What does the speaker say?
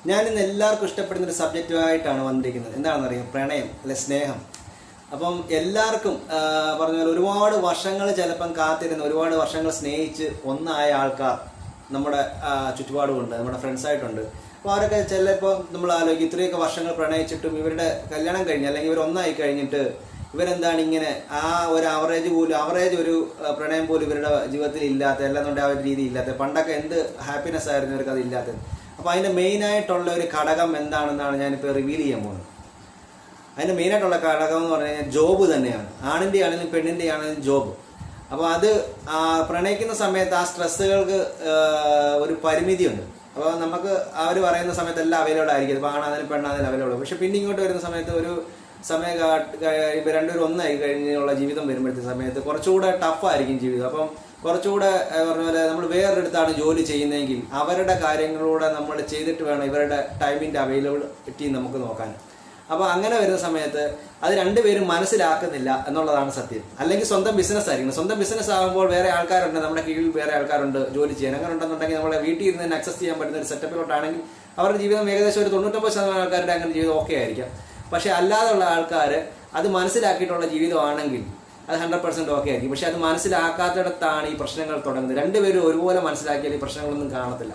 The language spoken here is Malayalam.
ഞാനിന്ന് എല്ലാവർക്കും ഇഷ്ടപ്പെടുന്ന ഒരു സബ്ജക്റ്റുമായിട്ടാണ് വന്നിരിക്കുന്നത്. എന്താണെന്നറിയാം? പ്രണയം അല്ലെ സ്നേഹം. അപ്പം എല്ലാവർക്കും പറഞ്ഞ പോലെ ഒരുപാട് വർഷങ്ങൾ ചിലപ്പം കാത്തിരുന്ന് ഒരുപാട് വർഷങ്ങൾ സ്നേഹിച്ച് ഒന്നായ ആൾക്കാർ നമ്മുടെ ചുറ്റുപാടുമുണ്ട്, നമ്മുടെ ഫ്രണ്ട്സായിട്ടുണ്ട്. അപ്പോൾ അവരൊക്കെ ചിലപ്പോൾ നമ്മൾ ആലോചിക്കും, ഇത്രയൊക്കെ വർഷങ്ങൾ പ്രണയിച്ചിട്ടും ഇവരുടെ കല്യാണം കഴിഞ്ഞ് അല്ലെങ്കിൽ ഇവർ ഒന്നായി കഴിഞ്ഞിട്ട് ഇവരെന്താണ് ഇങ്ങനെ ഒരു ആവറേജ് ഒരു പ്രണയം പോലും ഇവരുടെ ജീവിതത്തിൽ ഇല്ലാത്ത, അല്ലെന്നുണ്ടെങ്കിൽ ആ ഒരു രീതി ഇല്ലാത്ത. പണ്ടൊക്കെ എന്ത് ഹാപ്പിനെസ് ആയിരുന്നു ഇവർക്ക് അത് ഇല്ലാത്തത്. അപ്പോൾ അതിൻ്റെ മെയിനായിട്ടുള്ള ഒരു ഘടകം എന്താണെന്നാണ് ഞാനിപ്പോൾ റിവീൽ ചെയ്യാൻ പോകുന്നത്. അതിൻ്റെ മെയിനായിട്ടുള്ള ഘടകം എന്ന് പറഞ്ഞു കഴിഞ്ഞാൽ ജോബ് തന്നെയാണ്. ആണിൻ്റെ ആണെങ്കിലും പെണ്ണിൻ്റെ ആണെങ്കിലും ജോബ്. അപ്പോൾ അത് പ്രണയിക്കുന്ന സമയത്ത് ആ സ്ട്രെസ്സുകൾക്ക് ഒരു പരിമിതിയുണ്ട്. അപ്പോൾ നമുക്ക് അവർ പറയുന്ന സമയത്ത് എല്ലാം അവൈലബിൾ ആയിരിക്കും. ഇപ്പോൾ ആണാണെങ്കിലും പെണ്ണാണെങ്കിലും അവൈലബിൾ. പക്ഷെ പിന്നെ ഇങ്ങോട്ട് വരുന്ന സമയത്ത് ഒരു സമയം ഇപ്പോൾ രണ്ടുപേരും ഒന്നായി കഴിഞ്ഞുള്ള ജീവിതം വരുമ്പോഴത്തെ സമയത്ത് കുറച്ചുകൂടെ ടഫായിരിക്കും ജീവിതം. അപ്പം കുറച്ചുകൂടെ പറഞ്ഞ പോലെ നമ്മൾ വേറൊരിടത്താണ് ജോലി ചെയ്യുന്നതെങ്കിൽ അവരുടെ കാര്യങ്ങളിലൂടെ നമ്മൾ ചെയ്തിട്ട് വേണം ഇവരുടെ ടൈമിൻ്റെ അവൈലബിലിറ്റി നമുക്ക് നോക്കാൻ. അപ്പോൾ അങ്ങനെ വരുന്ന സമയത്ത് അത് രണ്ടുപേരും മനസ്സിലാക്കുന്നില്ല എന്നുള്ളതാണ് സത്യം. അല്ലെങ്കിൽ സ്വന്തം ബിസിനസ് ആയിരിക്കണം. സ്വന്തം ബിസിനസ് ആകുമ്പോൾ വേറെ ആൾക്കാരുണ്ട്, നമ്മുടെ കീഴിൽ വേറെ ആൾക്കാരുണ്ട് ജോലി ചെയ്യാൻ. അങ്ങനെ ഉണ്ടെന്നുണ്ടെങ്കിൽ നമ്മളെ വീട്ടിൽ ഇരുന്ന് തന്നെ അക്സസ് ചെയ്യാൻ പറ്റുന്ന ഒരു സെറ്റപ്പിലോട്ടാണെങ്കിൽ അവരുടെ ജീവിതം ഏകദേശം ഒരു 99% ആൾക്കാരുടെ അങ്ങനെ ജീവിതം ഓക്കെ ആയിരിക്കാം. പക്ഷെ അല്ലാതെയുള്ള ആൾക്കാർ അത് മനസ്സിലാക്കിയിട്ടുള്ള ജീവിതമാണെങ്കിൽ അത് 100% ഓക്കെ ആയിരിക്കും. പക്ഷെ അത് മനസ്സിലാക്കാത്തിടത്താണ് ഈ പ്രശ്നങ്ങൾ തുടങ്ങുന്നത്. രണ്ടുപേരും ഒരുപോലെ മനസ്സിലാക്കിയാൽ ഈ പ്രശ്നങ്ങളൊന്നും കാണത്തില്ല.